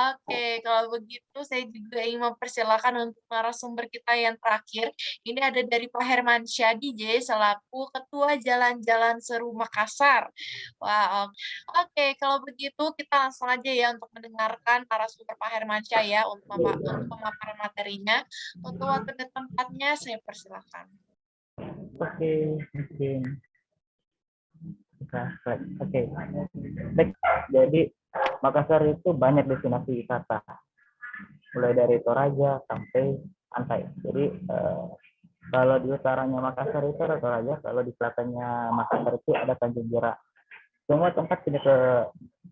Oke, kalau begitu saya juga ingin mempersilahkan untuk narasumber kita yang terakhir. Ini ada dari Pak Hermansyah DJ selaku Ketua Jalan-Jalan Seru Makassar. Wah, oke, kalau begitu kita langsung aja ya untuk mendengarkan narasumber Pak Hermansyah ya untuk pemaparan materinya. Untuk waktu dan tempatnya saya persilahkan. Oke, mungkin oke. Baik, jadi Makassar itu banyak destinasi wisata, mulai dari Toraja sampai pantai. Jadi kalau di utaranya Makassar itu ada Toraja, kalau di selatannya Makassar itu ada Tanjung Jera. Semua tempat punya ke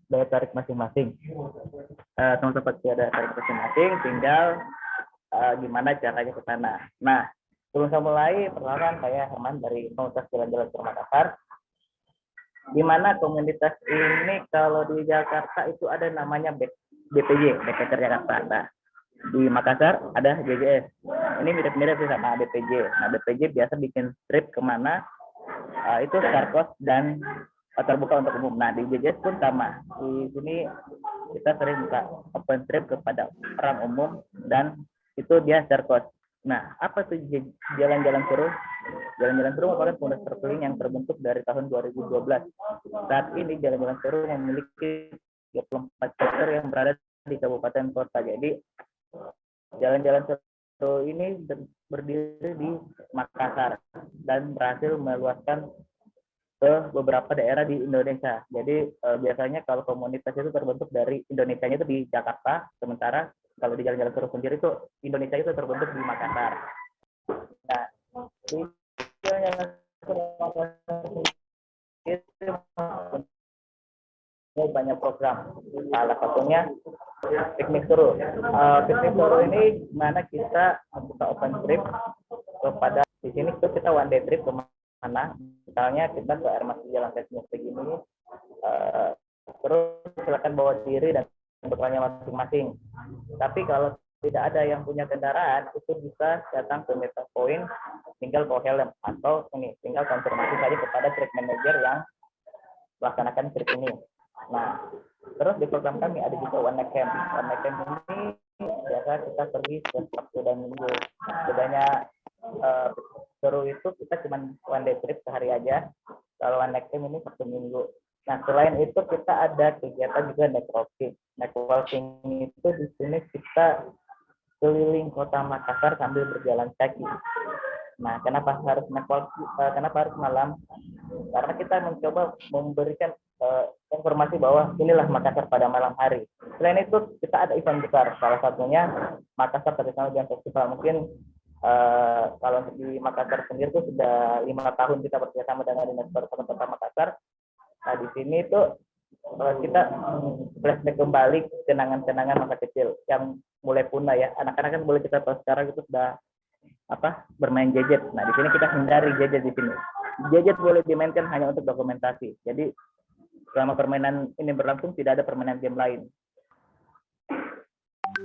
daya tarik masing-masing. Semua tempat punya daya tarik masing-masing, tinggal gimana caranya ke sana. Nah, sebelum saya mulai, perkenalkan saya Herman dari komunitas Jalan-Jalan Seru Makassar. Di mana komunitas ini kalau di Jakarta itu ada namanya BPJ, Backpacker Jakarta. Nah, di Makassar ada JJS. Ini mirip-mirip sih sama BPJ. Nah, BPJ biasa bikin trip kemana, itu Starkos dan terbuka untuk umum. Nah, di JJS pun sama. Di sini kita sering buka open trip kepada orang umum dan itu dia Starkos. Nah, apa tuh jalan-jalan seru? Jalan-jalan seru merupakan komunitas terpilih yang terbentuk dari tahun 2012. Saat ini jalan-jalan seru memiliki 34 chapter yang berada di kabupaten kota. Jadi jalan-jalan seru ini berdiri di Makassar dan berhasil meluaskan ke beberapa daerah di Indonesia. Jadi biasanya kalau komunitas itu terbentuk dari Indonesia itu di Jakarta, sementara kalau di jalan-jalan seru sendiri itu Indonesia itu terbentuk di Makassar. Nah, di jalan-jalan seru Makassar itu banyak program. Salah satunya piknik seru. Piknik seru ini mana kita buka open trip kepada di sini tuh kita one day trip kemana, misalnya kita ke air masuk jalan teknis begini, terus silakan bawa diri dan bekalnya masing-masing. Tapi kalau tidak ada yang punya kendaraan, itu bisa datang ke meetup point, tinggal bawa helm atau ini tinggal konfirmasi saja kepada trip manager yang melaksanakan trip ini. Nah, terus di program kami ada juga one night camp. One night camp ini biasa kita pergi setiap Sabtu dan Minggu. Bedanya seru itu kita cuma one day trip sehari aja. Kalau one night camp ini Sabtu Minggu. Nah, selain itu kita ada kegiatan juga networking. Networking itu di sini kita keliling kota Makassar sambil berjalan kaki. Nah, kenapa harus malam? Karena kita mencoba memberikan informasi bahwa inilah Makassar pada malam hari. Selain itu kita ada event besar, salah satunya Makassar Traditional Jam Festival. Mungkin kalau di Makassar sendiri itu sudah 5 tahun kita bekerjasama dengan Dinas Pariwisata Kota Makassar. Nah, di sini itu kita flashback kembali kenangan-kenangan masa kecil yang mulai punah ya. Anak-anak kan boleh kita tahu sekarang itu sudah bermain gadget. Nah, di sini kita hindari gadget di sini. Gadget boleh dimainkan hanya untuk dokumentasi. Jadi selama permainan ini berlangsung tidak ada permainan game lain.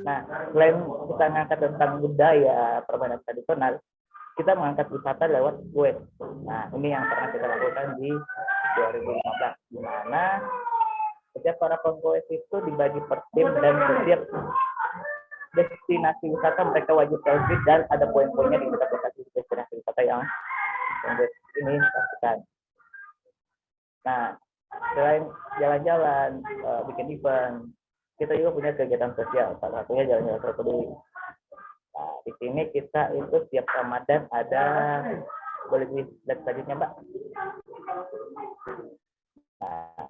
Nah, selain kita mengangkat tentang budaya permainan tradisional, kita mengangkat wisata lewat kue. Nah, ini yang pernah kita lakukan di 2015, di mana setiap para penggoes itu dibagi per tim dan setiap destinasi wisata mereka wajib selfie dan ada poin-poinnya di aplikasi destinasi wisata yang ini lakukan. Nah, selain jalan-jalan, bikin event, kita juga punya kegiatan sosial, salah satunya jalan-jalan peduli. Nah, di sini kita itu setiap Ramadan ada, boleh dilihat selanjutnya Mbak. Nah,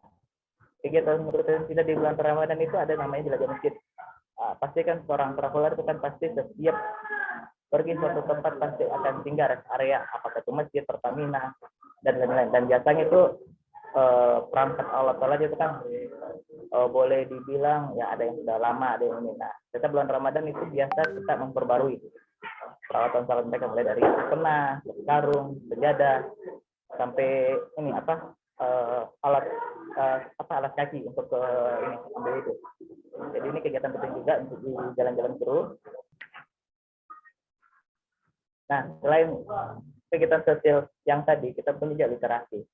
kegiatan rutin kita di bulan Ramadan itu ada namanya jelajah masjid. Pasti kan seorang traveler itu kan pasti setiap pergi suatu tempat pasti akan singgah rest area, apakah itu masjid, Pertamina, dan lain-lain. Dan biasanya itu perangkat Allah Ta'ala itu kan boleh dibilang ya ada yang sudah lama, ada yang ini. Nah, kita bulan Ramadan itu biasa kita memperbarui peralatan salat mereka mulai dari pena, sarung, sejadah, sampai ini alat alat kaki untuk ini ambil itu. Jadi ini kegiatan penting juga untuk di jalan-jalan seru. Nah, selain kegiatan sosial yang tadi, kita punya juga literasi.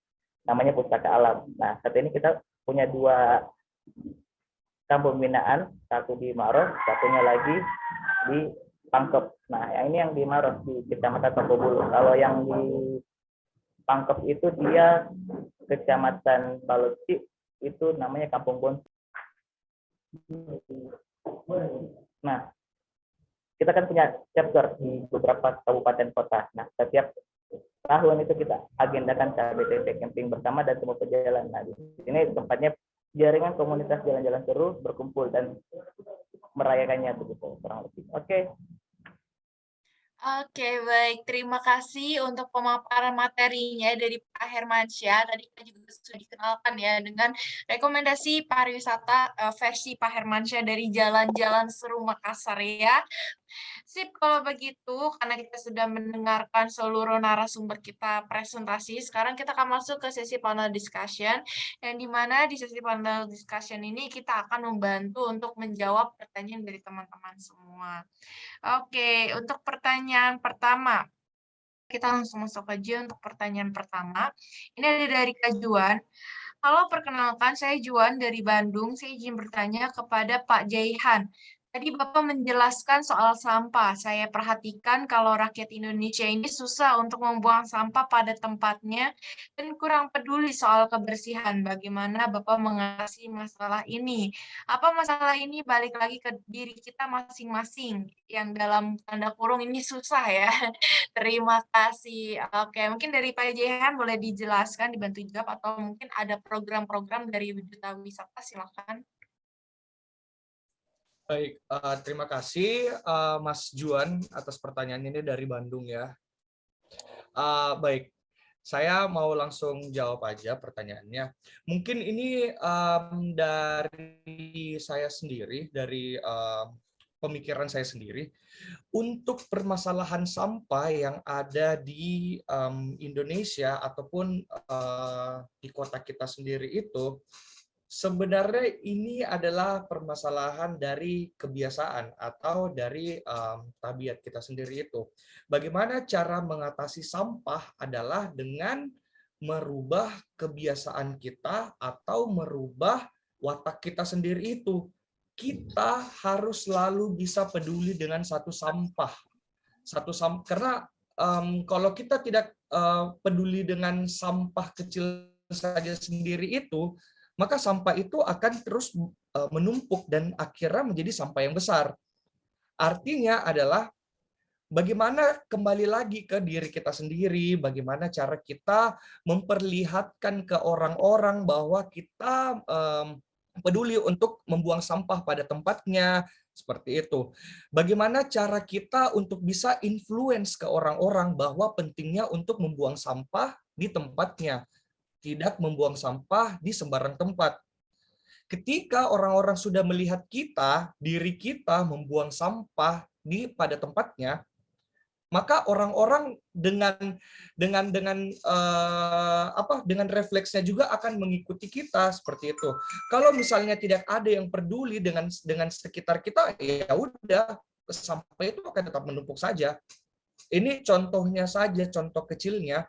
Namanya Pustaka Alam. Nah, saat ini kita punya dua kampung binaan, satu di Maros, satunya lagi di Pangkep. Nah, yang ini yang di Maros di Kecamatan Tokobulu. Kalau yang di Pangkep itu dia Kecamatan Baloti, itu namanya Kampung Bon. Nah, kita kan punya chapter di beberapa kabupaten kota. Nah, setiap tahun itu kita agendakan KBTP camping bersama dan semua perjalanan. Nah, di sini tempatnya jaringan komunitas jalan-jalan seru berkumpul dan merayakannya begitu kurang lebih. Oke. Oke, baik. Terima kasih untuk pemaparan materinya dari Pak Hermansyah. Tadi kita juga sudah dikenalkan ya dengan rekomendasi pariwisata versi Pak Hermansyah dari Jalan-Jalan Seru Makassar ya. Sip, kalau begitu, karena kita sudah mendengarkan seluruh narasumber kita presentasi, sekarang kita akan masuk ke sesi panel discussion, yang dimana di sesi panel discussion ini kita akan membantu untuk menjawab pertanyaan dari teman-teman semua. Oke, untuk pertanyaan pertama, kita langsung masuk aja untuk pertanyaan pertama. Ini ada dari Kak Juan. Halo, perkenalkan saya Juan dari Bandung. Saya izin bertanya kepada Pak Jaihan. Tadi Bapak menjelaskan soal sampah. Saya perhatikan kalau rakyat Indonesia ini susah untuk membuang sampah pada tempatnya dan kurang peduli soal kebersihan. Bagaimana Bapak mengatasi masalah ini? Apa masalah ini balik lagi ke diri kita masing-masing yang dalam tanda kurung ini susah ya. Terima kasih. Oke, mungkin dari Pak Jehan boleh dijelaskan, dibantu jawab, atau mungkin ada program-program dari Duta Wisata, silakan. Baik, terima kasih Mas Juan atas pertanyaan ini dari Bandung ya. Baik, saya mau langsung jawab aja pertanyaannya. Mungkin ini dari saya sendiri, dari pemikiran saya sendiri. Untuk permasalahan sampah yang ada di Indonesia ataupun di kota kita sendiri itu, sebenarnya ini adalah permasalahan dari kebiasaan atau dari tabiat kita sendiri itu. Bagaimana cara mengatasi sampah adalah dengan merubah kebiasaan kita atau merubah watak kita sendiri itu. Kita harus selalu bisa peduli dengan satu sampah. Karena kalau kita tidak peduli dengan sampah kecil saja sendiri itu, maka sampah itu akan terus menumpuk dan akhirnya menjadi sampah yang besar. Artinya adalah bagaimana kembali lagi ke diri kita sendiri, bagaimana cara kita memperlihatkan ke orang-orang bahwa kita peduli untuk membuang sampah pada tempatnya, seperti itu. Bagaimana cara kita untuk bisa influence ke orang-orang bahwa pentingnya untuk membuang sampah di tempatnya, tidak membuang sampah di sembarang tempat. Ketika orang-orang sudah melihat kita, diri kita membuang sampah pada tempatnya, maka orang-orang dengan refleksnya juga akan mengikuti kita seperti itu. Kalau misalnya tidak ada yang peduli dengan sekitar kita, ya udah, sampah itu akan tetap menumpuk saja. Ini contohnya saja, contoh kecilnya.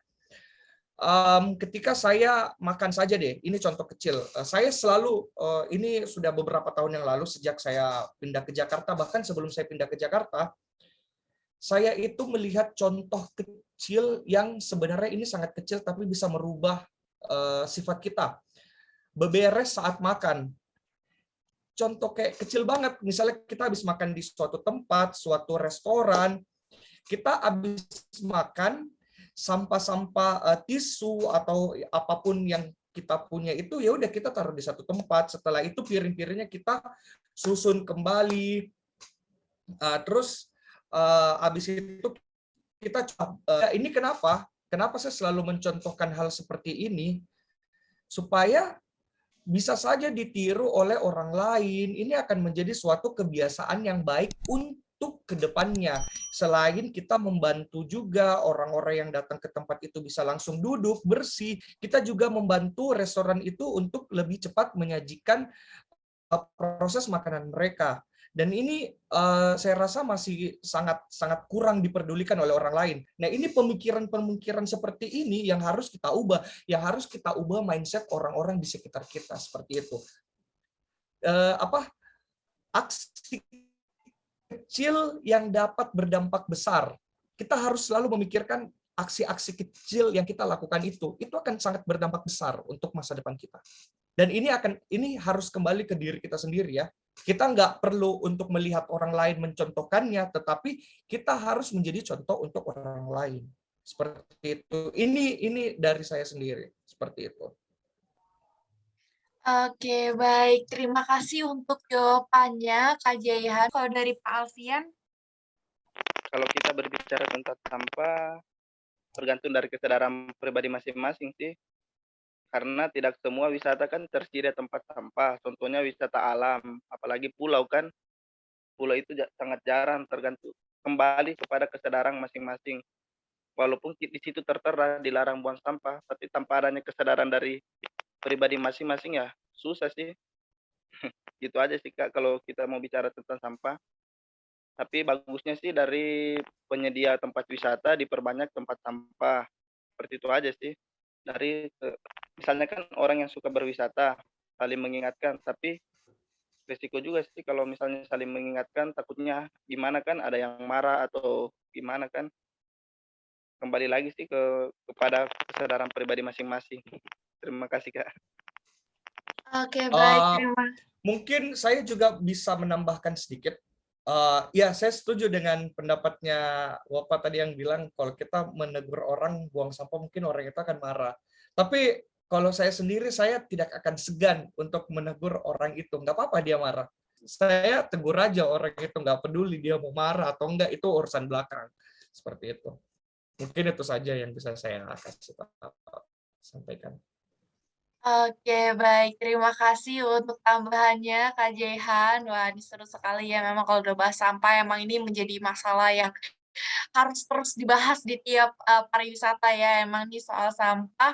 Ketika saya makan saja deh, ini contoh kecil. Saya selalu, ini sudah beberapa tahun yang lalu sejak saya pindah ke Jakarta, bahkan sebelum saya pindah ke Jakarta, saya itu melihat contoh kecil yang sebenarnya ini sangat kecil tapi bisa merubah sifat kita. Beberes saat makan. Contoh kayak kecil banget, misalnya kita habis makan di suatu tempat, suatu restoran, kita habis makan, sampah-sampah tisu atau apapun yang kita punya itu ya udah kita taruh di satu tempat. Setelah itu piring-piringnya kita susun kembali. Terus habis itu kita ini kenapa saya selalu mencontohkan hal seperti ini supaya bisa saja ditiru oleh orang lain. Ini akan menjadi suatu kebiasaan yang baik untuk kedepannya. Selain kita membantu juga orang-orang yang datang ke tempat itu bisa langsung duduk, bersih, kita juga membantu restoran itu untuk lebih cepat menyajikan proses makanan mereka. Dan ini saya rasa masih sangat kurang diperdulikan oleh orang lain. Nah, ini pemikiran-pemikiran seperti ini yang harus kita ubah, mindset orang-orang di sekitar kita seperti itu. apa aksi kecil yang dapat berdampak besar. Kita harus selalu memikirkan aksi-aksi kecil yang kita lakukan itu akan sangat berdampak besar untuk masa depan kita. Dan ini harus kembali ke diri kita sendiri ya. Kita nggak perlu untuk melihat orang lain mencontohkannya, tetapi kita harus menjadi contoh untuk orang lain. Seperti itu. Ini dari saya sendiri. Seperti itu. Oke, baik. Terima kasih untuk jawabannya, Kak Jaihan. Kalau dari Pak Alfian? Kalau kita berbicara tentang sampah, tergantung dari kesadaran pribadi masing-masing sih. Karena tidak semua wisata kan tersedia tempat sampah. Contohnya wisata alam, apalagi pulau kan. Pulau itu sangat jarang, tergantung kembali kepada kesadaran masing-masing. Walaupun di situ tertera dilarang buang sampah, tapi tanpa adanya kesadaran dari pribadi masing-masing ya susah sih. Gitu aja sih Kak kalau kita mau bicara tentang sampah. Tapi bagusnya sih dari penyedia tempat wisata diperbanyak tempat sampah. Seperti itu aja sih. Dari misalnya kan orang yang suka berwisata saling mengingatkan, tapi risiko juga sih kalau misalnya saling mengingatkan, takutnya gimana kan ada yang marah atau gimana kan. Kembali lagi sih kepada kesadaran pribadi masing-masing. Terima kasih Kak. Oke, baik. Mungkin saya juga bisa menambahkan sedikit. Ya, saya setuju dengan pendapatnya Bapak tadi yang bilang kalau kita menegur orang buang sampah mungkin orang itu akan marah. Tapi kalau saya sendiri, saya tidak akan segan untuk menegur orang itu. Nggak apa-apa dia marah. Saya tegur aja orang itu, nggak peduli dia mau marah atau enggak, itu urusan belakang. Seperti itu. Mungkin itu saja yang bisa saya sampaikan. Oke, baik. Terima kasih untuk tambahannya, Kak Jaihan. Wah, ini seru sekali ya. Memang kalau udah bahas sampah, emang ini menjadi masalah yang harus terus dibahas di tiap pariwisata ya. Emang nih soal sampah,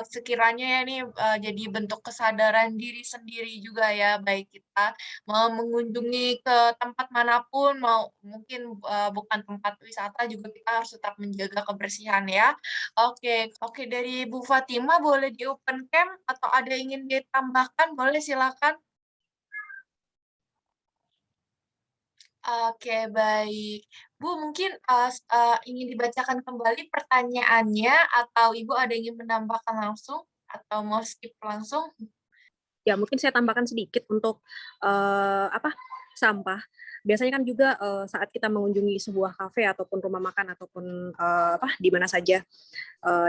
sekiranya ya nih jadi bentuk kesadaran diri sendiri juga ya, baik kita mau mengunjungi ke tempat manapun, mau mungkin bukan tempat wisata juga kita harus tetap menjaga kebersihan ya. Oke, oke dari Bu Fatima boleh di open cam atau ada ingin ditambahkan, boleh silakan. Oke, baik. Bu, mungkin ingin dibacakan kembali pertanyaannya atau Ibu ada ingin menambahkan langsung atau mau skip langsung? Ya, mungkin saya tambahkan sedikit untuk sampah. Biasanya kan juga saat kita mengunjungi sebuah kafe ataupun rumah makan ataupun di mana saja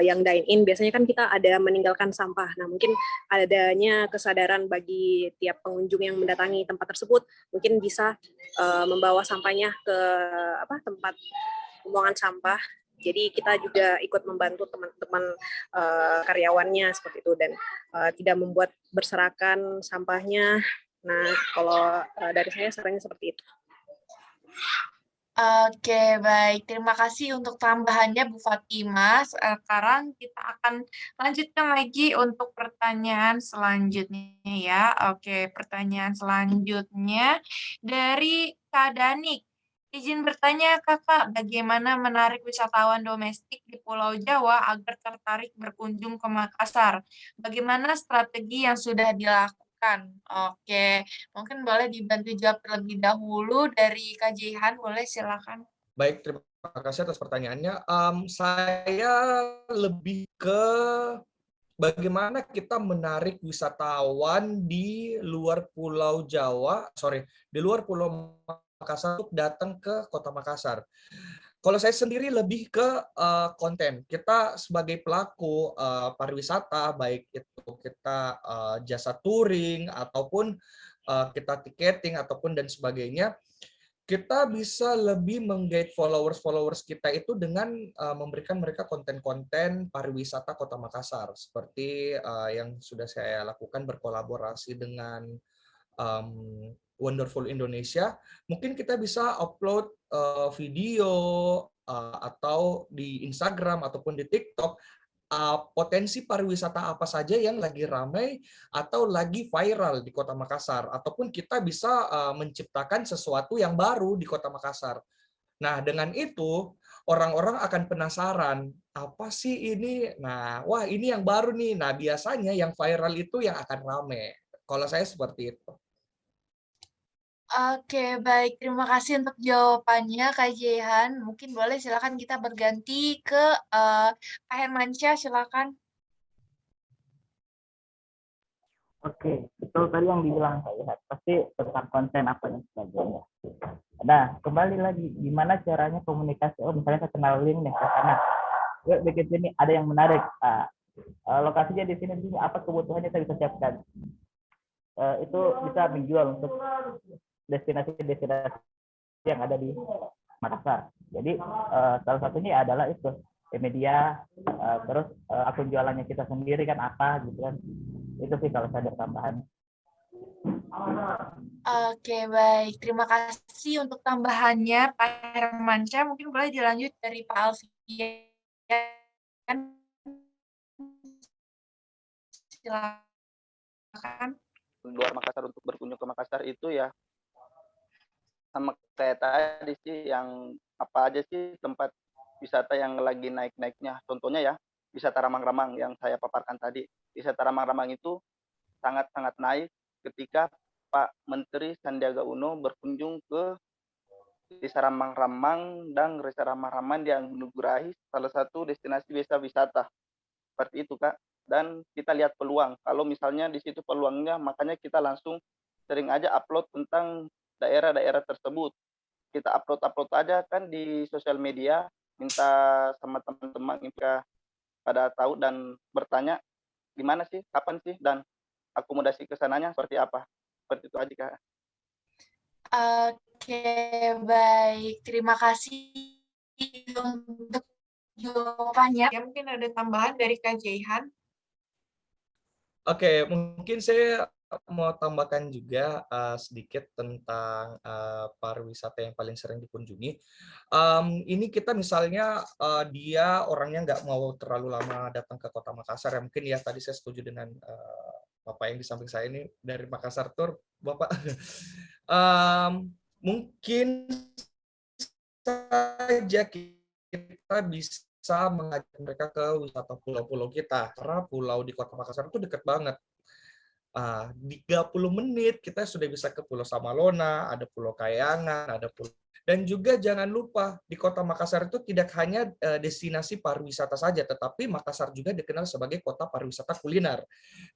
yang dine in, biasanya kan kita ada meninggalkan sampah. Nah, mungkin adanya kesadaran bagi tiap pengunjung yang mendatangi tempat tersebut, mungkin bisa membawa sampahnya ke tempat pembuangan sampah. Jadi kita juga ikut membantu teman-teman karyawannya seperti itu dan tidak membuat berserakan sampahnya. Nah, kalau dari saya sarannya seperti itu. Oke, baik. Terima kasih untuk tambahannya Bu Fatima. Sekarang kita akan lanjutkan lagi untuk pertanyaan selanjutnya ya. Oke, pertanyaan selanjutnya dari Kak Danik. Izin bertanya Kakak, bagaimana menarik wisatawan domestik di Pulau Jawa agar tertarik berkunjung ke Makassar? Bagaimana strategi yang sudah dilakukan? Oke, mungkin boleh dibantu jawab terlebih dahulu dari Kak Jihan, boleh silakan. Baik, terima kasih atas pertanyaannya. Saya lebih ke bagaimana kita menarik wisatawan di luar Pulau Jawa, di luar Pulau Makassar untuk datang ke Kota Makassar. Kalau saya sendiri lebih ke konten. Kita sebagai pelaku pariwisata, baik itu kita jasa touring ataupun kita tiketing ataupun dan sebagainya, kita bisa lebih meng-guide followers kita itu dengan memberikan mereka konten-konten pariwisata Kota Makassar seperti yang sudah saya lakukan berkolaborasi dengan Wonderful Indonesia. Mungkin kita bisa upload video atau di Instagram ataupun di TikTok potensi pariwisata apa saja yang lagi ramai atau lagi viral di Kota Makassar, ataupun kita bisa menciptakan sesuatu yang baru di Kota Makassar. Nah, dengan itu orang-orang akan penasaran, apa sih ini? Nah, wah ini yang baru nih. Nah, biasanya yang viral itu yang akan ramai. Kalau saya seperti itu. Oke, baik. Terima kasih untuk jawabannya, Kak Jehan. Mungkin boleh silakan kita berganti ke Pak Hermansyah, silakan. Oke, betul tadi yang dibilang Kak Ilham. Pasti tentang konten apa dan sebagainya. Nah, kembali lagi, gimana caranya komunikasi? Oh, misalnya saya kenalin nih ke sana. Yuk bikin sini, ada yang menarik. Lokasinya di sini, apa kebutuhannya saya bisa siapkan. Itu bisa menjual untuk destinasi-destinasi yang ada di Makassar. Jadi salah satunya adalah itu media, terus akun jualannya kita sendiri kan apa gitu kan. Itu sih kalau saya ada tambahan. Oke, baik. Terima kasih untuk tambahannya, Pak Hermansyah. Mungkin boleh dilanjut dari Pak Alfian. Silakan. Luar Makassar untuk berkunjung ke Makassar itu ya sama kayak tadi sih, yang apa aja sih tempat wisata yang lagi naik-naiknya. Contohnya ya, wisata Ramang-Ramang yang saya paparkan tadi. Wisata Ramang-Ramang itu sangat-sangat naik ketika Pak Menteri Sandiaga Uno berkunjung ke Desa Ramang-Ramang dan Desa Ramang-Ramang yang menugurahi salah satu destinasi desa wisata. Seperti itu, Kak. Dan kita lihat peluang. Kalau misalnya di situ peluangnya, makanya kita langsung sering aja upload tentang daerah-daerah tersebut. Kita upload aja kan di sosial media, minta sama teman-teman jika pada tahu dan bertanya gimana sih, kapan sih, dan akomodasi ke sananya seperti apa. Seperti itu aja, Kak. Oke, baik. Terima kasih untuk jawabannya. Ya, mungkin ada tambahan dari Kak Jaihan. Oke, mungkin saya mau tambahkan juga sedikit tentang pariwisata yang paling sering dikunjungi. Ini kita misalnya dia orangnya nggak mau terlalu lama datang ke Kota Makassar. Ya mungkin ya tadi saya setuju dengan Bapak yang di samping saya ini dari Makassar Tour, Bapak. Mungkin saja kita bisa mengajak mereka ke wisata pulau-pulau kita, karena pulau di Kota Makassar itu dekat banget. 30 menit kita sudah bisa ke Pulau Samalona, ada Pulau Kayangan, ada pulau. Dan juga jangan lupa di Kota Makassar itu tidak hanya destinasi pariwisata saja, tetapi Makassar juga dikenal sebagai kota pariwisata kuliner.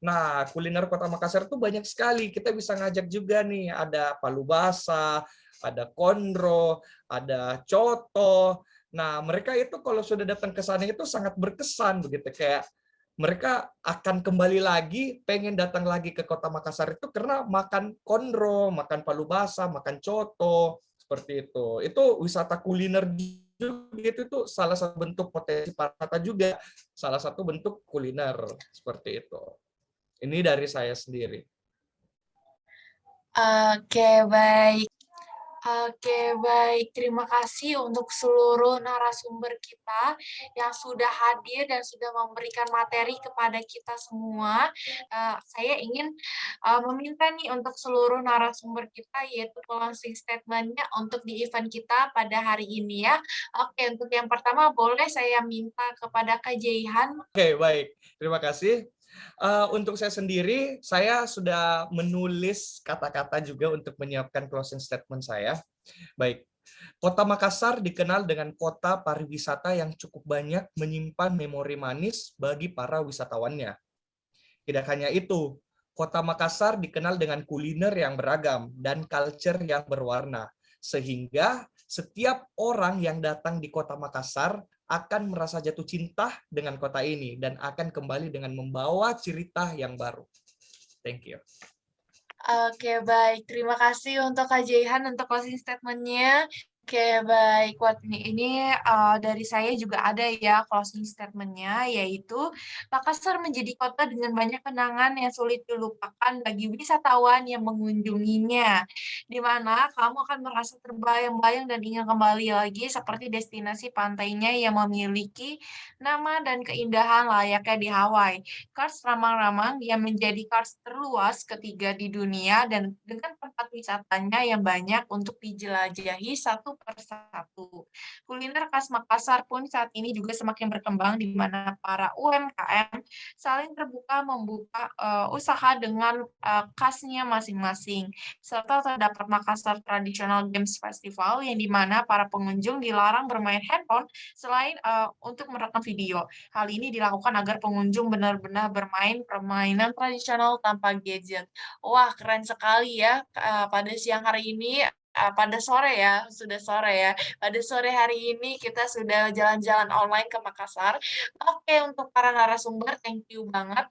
Nah, kuliner Kota Makassar itu banyak sekali. Kita bisa ngajak juga nih, ada palu basah, ada kondro, ada coto. Nah, mereka itu kalau sudah datang ke sana itu sangat berkesan begitu, kayak mereka akan kembali lagi, pengen datang lagi ke Kota Makassar itu karena makan kondro, makan palu basah, makan coto, seperti itu. Itu wisata kuliner juga, itu salah satu bentuk potensi pariwisata juga, salah satu bentuk kuliner, seperti itu. Ini dari saya sendiri. Oke, baik. Oke, baik. Terima kasih untuk seluruh narasumber kita yang sudah hadir dan sudah memberikan materi kepada kita semua. Saya ingin meminta nih untuk seluruh narasumber kita, yaitu closing statement-nya untuk di event kita pada hari ini ya. Oke, untuk yang pertama boleh saya minta kepada Kak Jaihan. Oke, baik. Terima kasih. Untuk saya sendiri, saya sudah menulis kata-kata juga untuk menyiapkan closing statement saya. Baik, Kota Makassar dikenal dengan kota pariwisata yang cukup banyak menyimpan memori manis bagi para wisatawannya. Tidak hanya itu, Kota Makassar dikenal dengan kuliner yang beragam dan culture yang berwarna, sehingga setiap orang yang datang di Kota Makassar akan merasa jatuh cinta dengan kota ini dan akan kembali dengan membawa cerita yang baru. Thank you. Oke, baik. Terima kasih untuk Kak Jaihan untuk closing statement-nya. Oke, baik. Ini dari saya juga ada ya closing statement-nya, yaitu Makassar menjadi kota dengan banyak kenangan yang sulit dilupakan bagi wisatawan yang mengunjunginya, di mana kamu akan merasa terbayang-bayang dan ingin kembali lagi seperti destinasi pantainya yang memiliki nama dan keindahan layaknya di Hawaii. Kars Ramang-Ramang yang menjadi kars terluas ketiga di dunia dan dengan tempat wisatanya yang banyak untuk dijelajahi satu persatu. Kuliner khas Makassar pun saat ini juga semakin berkembang di mana para UMKM saling terbuka membuka usaha dengan khasnya masing-masing. Serta terdapat Makassar Traditional Games Festival yang di mana para pengunjung dilarang bermain handphone selain untuk merekam video. Hal ini dilakukan agar pengunjung benar-benar bermain permainan tradisional tanpa gadget. Wah, keren sekali ya pada siang hari ini. Pada sore ya, sudah sore ya. Pada sore hari ini kita sudah jalan-jalan online ke Makassar. Oke, untuk para narasumber, thank you banget.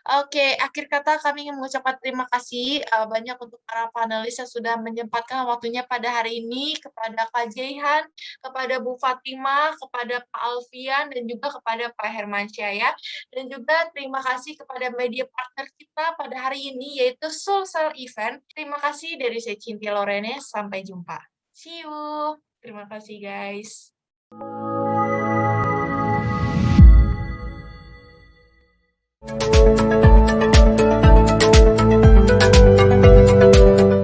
Oke, akhir kata kami ingin mengucapkan terima kasih banyak untuk para panelis yang sudah menyempatkan waktunya pada hari ini, kepada Kak Jaihan, kepada Bu Fatimah, kepada Pak Alfian, dan juga kepada Pak Hermansyah ya. Dan juga terima kasih kepada media partner kita pada hari ini, yaitu Sulsel Event. Terima kasih dari saya Cynthia Lorene, sampai jumpa. See you. Terima kasih guys.